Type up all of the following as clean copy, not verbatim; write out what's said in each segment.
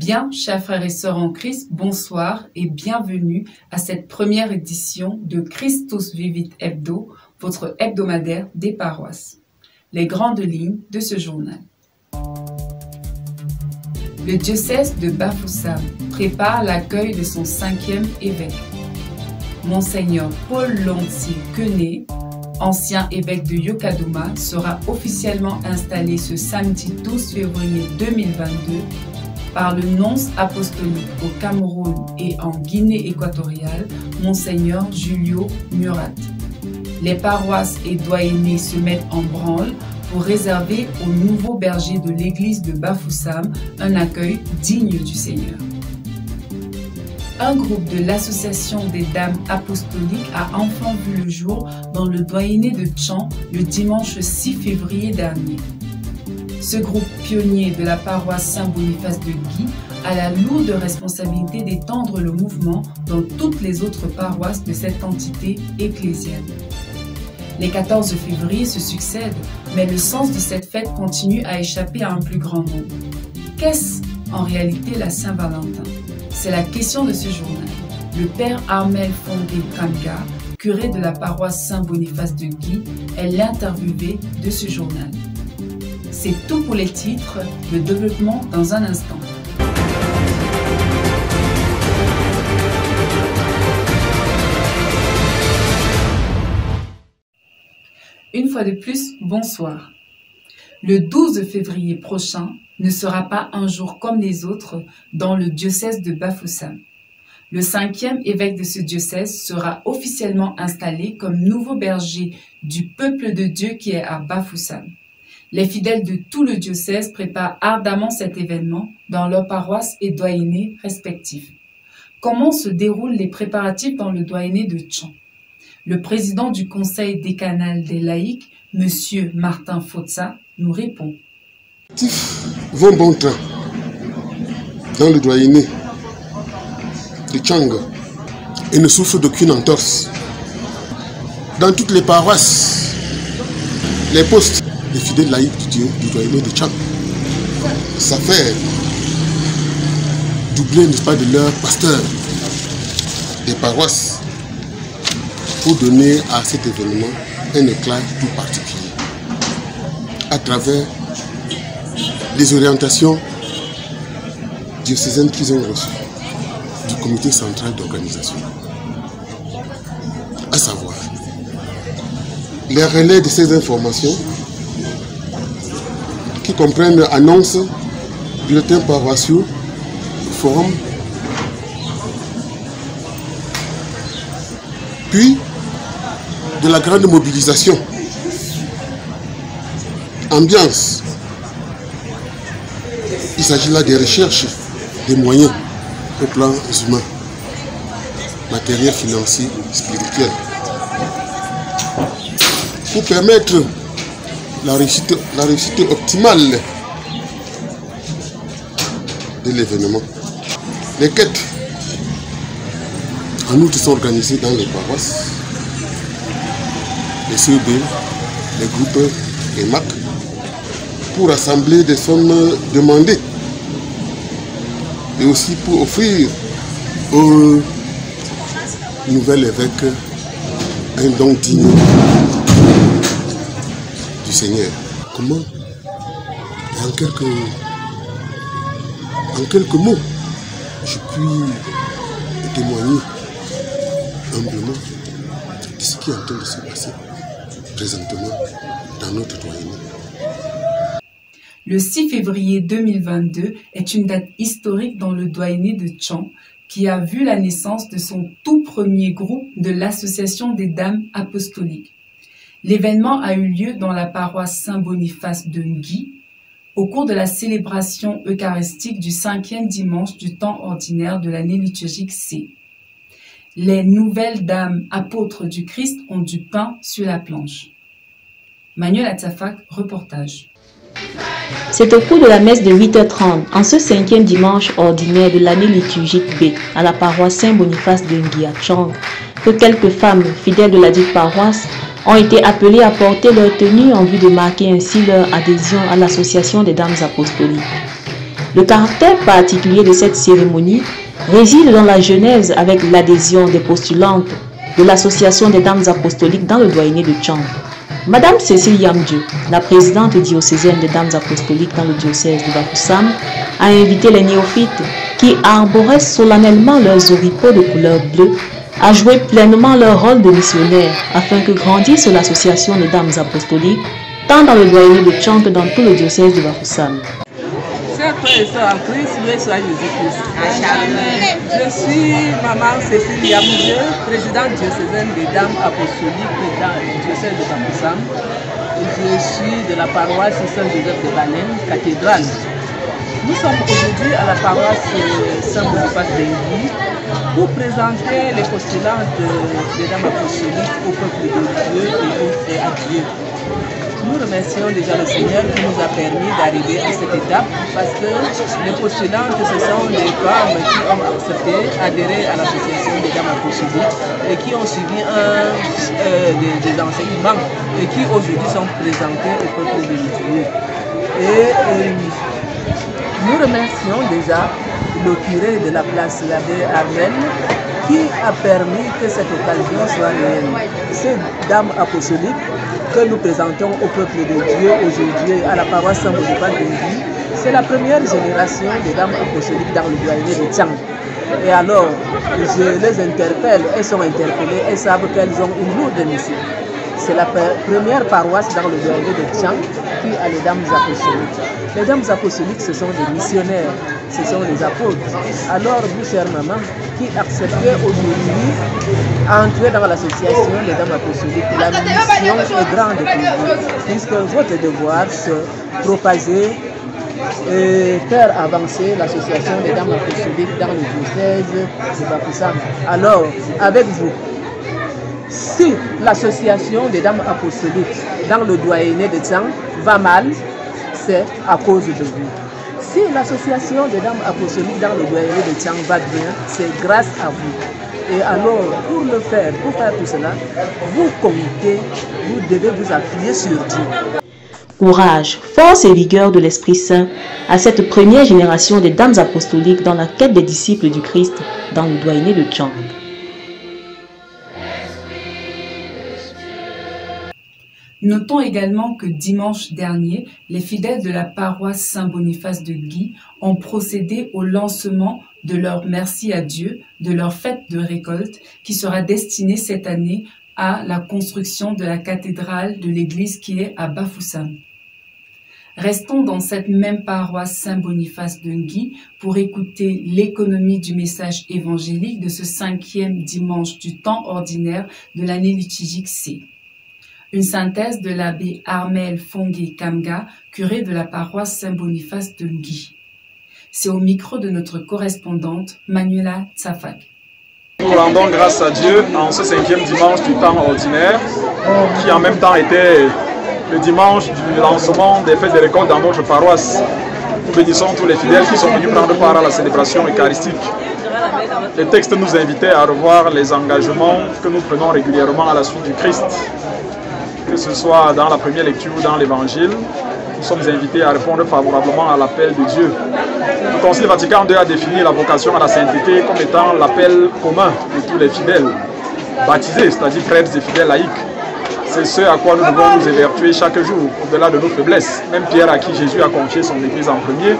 Bien, chers frères et sœurs en Christ, bonsoir et bienvenue à cette première édition de Christus Vivit Hebdo, votre hebdomadaire des paroisses. Les grandes lignes de ce journal. Le diocèse de Bafoussam prépare l'accueil de son 5e évêque. Monseigneur Paul Lontier Quenet, ancien évêque de Yokadouma, sera officiellement installé ce samedi 12 février 2022 par le nonce apostolique au Cameroun et en Guinée équatoriale, Monseigneur Julio Murat. Les paroisses et doyennés se mettent en branle pour réserver aux nouveaux bergers de l'église de Bafoussam un accueil digne du Seigneur. Un groupe de l'association des dames apostoliques a enfin vu le jour dans le doyenné de Tchan le dimanche 6 février dernier. Ce groupe pionnier de la paroisse Saint-Boniface de Guy a la lourde responsabilité d'étendre le mouvement dans toutes les autres paroisses de cette entité ecclésiale. Les 14 février se succèdent, mais le sens de cette fête continue à échapper à un plus grand nombre. Qu'est-ce en réalité la Saint-Valentin? C'est la question de ce journal. Le père Armel Fondé Kanga, curé de la paroisse Saint-Boniface de Guy, est l'interviewé de ce journal. C'est tout pour les titres, le développement dans un instant. Une fois de plus, bonsoir. Le 12 février prochain ne sera pas un jour comme les autres dans le diocèse de Bafoussam. Le 5e évêque de ce diocèse sera officiellement installé comme nouveau berger du peuple de Dieu qui est à Bafoussam. Les fidèles de tout le diocèse préparent ardemment cet événement dans leurs paroisses et doyennés respectifs. Comment se déroulent les préparatifs dans le doyenné de Tchan? Le président du conseil décanal des laïcs, M. Martin Fotsa, nous répond. Vont bon train dans le doyenné de Tchang et ne souffrent d'aucune entorse. Dans toutes les paroisses, les postes, les fidèles laïcs du doyenné de Tchang, ça fait doubler, n'est-ce pas, de leur pasteur des paroisses pour donner à cet événement un éclat tout particulier à travers les orientations diocésaines qu'ils ont reçues du comité central d'organisation, à savoir les relais de ces informations qui comprennent annonces, bulletins paroissiaux, forums, puis de la grande mobilisation, ambiance. Il s'agit là des recherches, des moyens au plan humain, matériel, financier, spirituel, pour permettre la réussite optimale de l'événement. Les quêtes, en outre, sont organisées dans les paroisses, les CEB, les groupes EMAC, pour rassembler des sommes demandées et aussi pour offrir au nouvel évêque un don digne du Seigneur. Comment, en quelques mots, je puis témoigner humblement de ce qui est en train de se passer présentement dans notre doyenné. Le 6 février 2022 est une date historique dans le doyenné de Tchan qui a vu la naissance de son tout premier groupe de l'association des dames apostoliques. L'événement a eu lieu dans la paroisse Saint-Boniface de Ngui au cours de la célébration eucharistique du 5e dimanche du temps ordinaire de l'année liturgique C. Les nouvelles dames apôtres du Christ ont du pain sur la planche. Manuel Atafak, reportage. C'est au cours de la messe de 8h30, en ce 5e dimanche ordinaire de l'année liturgique B, à la paroisse Saint-Boniface de Ngui à Tchang, que quelques femmes fidèles de la dite paroisse ont été appelées à porter leur tenue en vue de marquer ainsi leur adhésion à l'association des dames apostoliques. Le caractère particulier de cette cérémonie réside dans la genèse avec l'adhésion des postulantes de l'Association des Dames Apostoliques dans le doyenné de Tchang. Madame Cécile Yamdieu, la présidente diocésaine des Dames Apostoliques dans le diocèse de Bafoussam, a invité les néophytes qui arboraient solennellement leurs oripeaux de couleur bleue à jouer pleinement leur rôle de missionnaires afin que grandisse l'association des Dames Apostoliques tant dans le doyenné de Tchang que dans tout le diocèse de Bafoussam. Chers frères et sœurs en Christ, loué soit Jésus-Christ. Je suis maman Cécile Yamdieu, présidente diocésaine des Dames Apostoliques dans le diocèse de Bafoussam. Je suis de la paroisse Saint-Joseph de Banem, cathédrale. Nous sommes aujourd'hui à la paroisse Saint-Boniface d'Engui pour présenter les postulants des Dames Apostoliques au peuple de Dieu et à Dieu. Nous remercions déjà le Seigneur qui nous a permis d'arriver à cette étape parce que les postulantes, ce sont des femmes qui ont accepté d'adhérer à l'association des Dames Apostoliques et qui ont suivi des enseignements et qui aujourd'hui sont présentées au peuple de Dieu. Et nous remercions déjà le curé de la place, l'abbé Armel, qui a permis que cette occasion soit réelle. Ces Dames Apostoliques que nous présentons au peuple de Dieu aujourd'hui à la paroisse Saint-Boniface d'Engui, c'est la première génération des Dames Apostoliques dans le doyenné de Tchang. Et alors, je les interpelle, elles sont interpellées, elles savent qu'elles ont une lourde mission. C'est la première paroisse dans le doyenné de Tchang qui a les Dames Apostoliques. Les Dames Apostoliques, ce sont des missionnaires, ce sont des apôtres. Alors, vous, chère maman, qui acceptez aujourd'hui entrer dans l'association des Dames Apostoliques, la mission est grande pour vous, puisque votre devoir, c'est propager et faire avancer l'association des Dames Apostoliques dans le diocèse de Bafoussam. Alors, avec vous, si l'association des Dames Apostoliques dans le doyenné de Tchang va mal, c'est à cause de vous. Si l'association des Dames Apostoliques dans le doyenné de Tchang va bien, c'est grâce à vous. Et alors, pour le faire, pour faire tout cela, vous comptez, vous devez vous appuyer sur Dieu. Courage, force et vigueur de l'Esprit Saint à cette première génération des Dames Apostoliques dans la quête des disciples du Christ dans le doyenné de Tchang. Notons également que dimanche dernier, les fidèles de la paroisse Saint-Boniface de Guy ont procédé au lancement de leur merci à Dieu, de leur fête de récolte qui sera destinée cette année à la construction de la cathédrale de l'église qui est à Bafoussam. Restons dans cette même paroisse Saint-Boniface de Guy pour écouter l'économie du message évangélique de ce 5e dimanche du temps ordinaire de l'année liturgique C. Une synthèse de l'abbé Armel Fongé Kamga, curé de la paroisse Saint-Boniface de Guy. C'est au micro de notre correspondante Manuela Tsafak. Nous rendons grâce à Dieu en ce 5e dimanche du temps ordinaire, qui en même temps était le dimanche du lancement des fêtes de récolte dans notre paroisse. Nous bénissons tous les fidèles qui sont venus prendre part à la célébration eucharistique. Le texte nous invitait à revoir les engagements que nous prenons régulièrement à la suite du Christ. Que ce soit dans la première lecture ou dans l'Évangile, nous sommes invités à répondre favorablement à l'appel de Dieu. Le Concile Vatican II a défini la vocation à la sainteté comme étant l'appel commun de tous les fidèles, baptisés, c'est-à-dire prêtres et fidèles laïcs. C'est ce à quoi nous devons nous évertuer chaque jour, au-delà de nos faiblesses. Même Pierre, à qui Jésus a confié son Église en premier,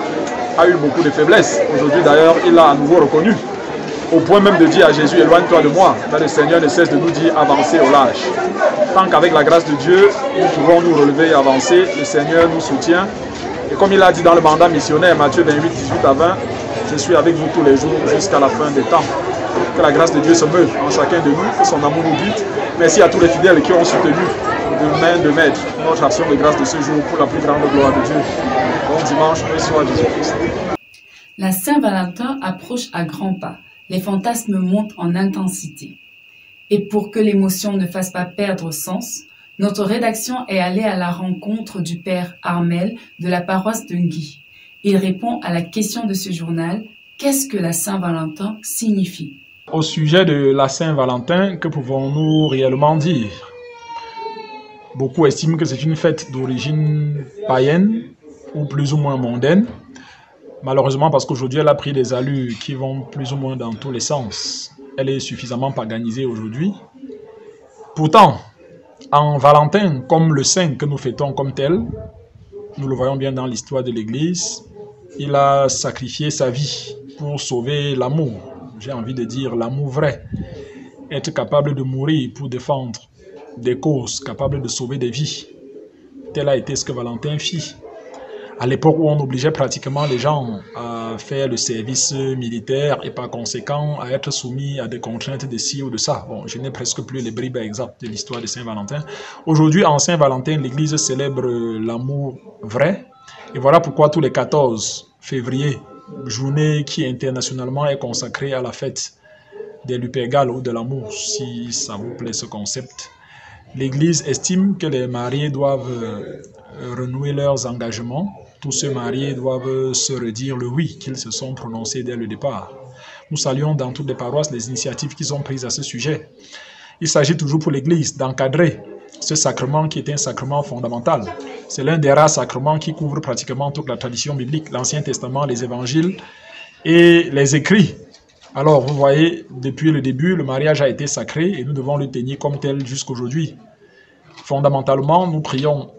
a eu beaucoup de faiblesses. Aujourd'hui d'ailleurs, il l'a à nouveau reconnu, au point même de dire à Jésus, éloigne-toi de moi. Là, le Seigneur ne cesse de nous dire, avancez au large. Tant qu'avec la grâce de Dieu, nous pouvons nous relever et avancer, le Seigneur nous soutient. Et comme il a dit dans le mandat missionnaire, Matthieu 28, 18 à 20, je suis avec vous tous les jours jusqu'à la fin des temps. Que la grâce de Dieu se meuve en chacun de nous, que son amour nous guide. Merci à tous les fidèles qui ont soutenu de main de maître notre action de grâce de ce jour pour la plus grande gloire de Dieu. Bon dimanche, soit Jésus-Christ. La Saint-Valentin approche à grands pas. Les fantasmes montent en intensité. Et pour que l'émotion ne fasse pas perdre sens, notre rédaction est allée à la rencontre du père Armel de la paroisse de Guy. Il répond à la question de ce journal, qu'est-ce que la Saint-Valentin signifie? Au sujet de la Saint-Valentin, que pouvons-nous réellement dire? Beaucoup estiment que c'est une fête d'origine païenne ou plus ou moins mondaine. Malheureusement, parce qu'aujourd'hui, elle a pris des allures qui vont plus ou moins dans tous les sens. Elle est suffisamment paganisée aujourd'hui. Pourtant, en Valentin, comme le saint que nous fêtons comme tel, nous le voyons bien dans l'histoire de l'Église, il a sacrifié sa vie pour sauver l'amour. J'ai envie de dire l'amour vrai. Être capable de mourir pour défendre des causes, capable de sauver des vies. Tel a été ce que Valentin fit. À l'époque où on obligeait pratiquement les gens à faire le service militaire et par conséquent à être soumis à des contraintes de ci ou de ça. Bon, je n'ai presque plus les bribes exactes de l'histoire de Saint-Valentin. Aujourd'hui, en Saint-Valentin, l'Église célèbre l'amour vrai. Et voilà pourquoi tous les 14 février, journée qui internationalement est consacrée à la fête des Lupercales ou de l'amour, si ça vous plaît ce concept. L'Église estime que les mariés doivent renouer leurs engagements. Tous ceux mariés doivent se redire le oui qu'ils se sont prononcés dès le départ. Nous saluons dans toutes les paroisses les initiatives qu'ils ont prises à ce sujet. Il s'agit toujours pour l'Église d'encadrer ce sacrement qui est un sacrement fondamental. C'est l'un des rares sacrements qui couvre pratiquement toute la tradition biblique, l'Ancien Testament, les évangiles et les écrits. Alors, vous voyez, depuis le début, le mariage a été sacré et nous devons le tenir comme tel jusqu'aujourd'hui. Fondamentalement, nous prions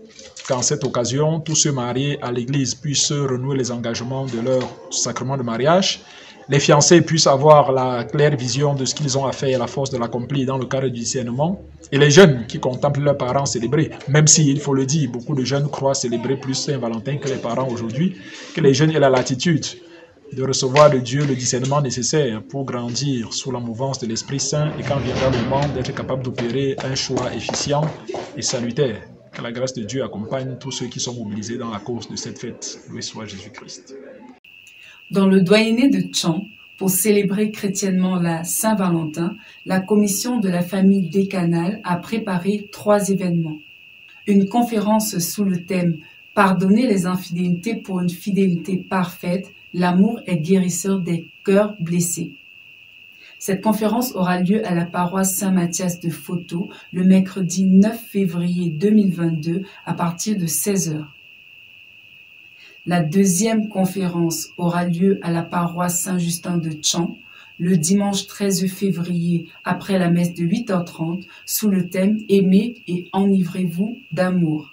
qu'en cette occasion, tous ceux mariés à l'Église puissent renouer les engagements de leur sacrement de mariage. Les fiancés puissent avoir la claire vision de ce qu'ils ont à faire et la force de l'accomplir dans le cadre du discernement. Et les jeunes qui contemplent leurs parents célébrer, même si, il faut le dire, beaucoup de jeunes croient célébrer plus Saint-Valentin que les parents aujourd'hui, que les jeunes aient la latitude de recevoir de Dieu le discernement nécessaire pour grandir sous la mouvance de l'Esprit Saint et quand viendra le moment d'être capable d'opérer un choix efficient et salutaire. Que la grâce de Dieu accompagne tous ceux qui sont mobilisés dans la cause de cette fête. Loué soit Jésus-Christ. Dans le doyenné de Tchang, pour célébrer chrétiennement la Saint-Valentin, la commission de la famille décanale a préparé 3 événements. Une conférence sous le thème « Pardonner les infidélités pour une fidélité parfaite, l'amour est guérisseur des cœurs blessés ». Cette conférence aura lieu à la paroisse Saint-Mathias de Photo le mercredi 9 février 2022 à partir de 16 h. La deuxième conférence aura lieu à la paroisse Saint-Justin de Tchang le dimanche 13 février après la messe de 8h30 sous le thème « Aimez et enivrez-vous d'amour ».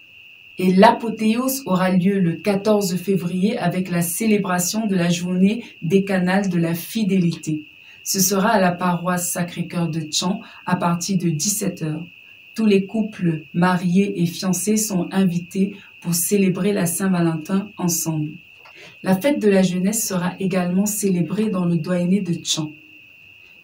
Et l'apothéose aura lieu le 14 février avec la célébration de la journée décanale de la fidélité. Ce sera à la paroisse Sacré-Cœur de Tchang à partir de 17 h. Tous les couples mariés et fiancés sont invités pour célébrer la Saint-Valentin ensemble. La fête de la jeunesse sera également célébrée dans le doyenné de Tchang.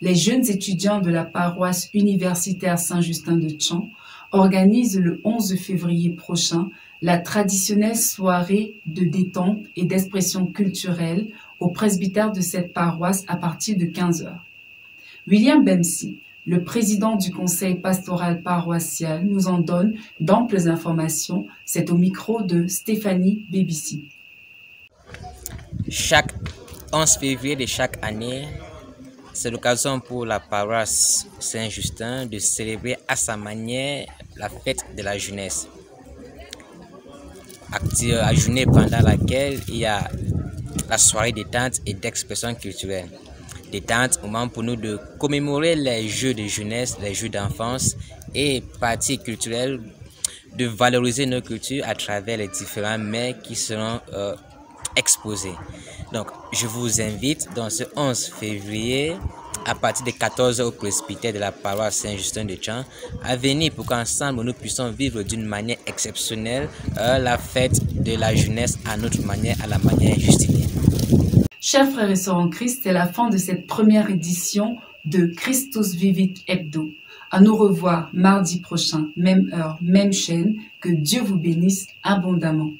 Les jeunes étudiants de la paroisse universitaire Saint-Justin de Tchang organisent le 11 février prochain la traditionnelle soirée de détente et d'expression culturelle au presbytère de cette paroisse à partir de 15 h. William Bemsi, le président du conseil pastoral paroissial, nous en donne d'amples informations. C'est au micro de Stéphanie Bébissi. Chaque 11 février de chaque année, c'est l'occasion pour la paroisse Saint-Justin de célébrer à sa manière la fête de la jeunesse. La journée pendant laquelle il y a la soirée détente et d'expression culturelle. Détente, moment pour nous de commémorer les jeux de jeunesse, les jeux d'enfance et parties culturelles, de valoriser nos cultures à travers les différents mets qui seront exposés. Donc, je vous invite dans ce 11 février, à partir de 14 h au presbytère de la paroisse Saint-Justin de Tchang, à venir pour qu'ensemble nous puissions vivre d'une manière exceptionnelle la fête de la jeunesse à notre manière, à la manière justinienne. Chers frères et sœurs en Christ, c'est la fin de cette première édition de Christus Vivit Hebdo. À nous revoir mardi prochain, même heure, même chaîne. Que Dieu vous bénisse abondamment.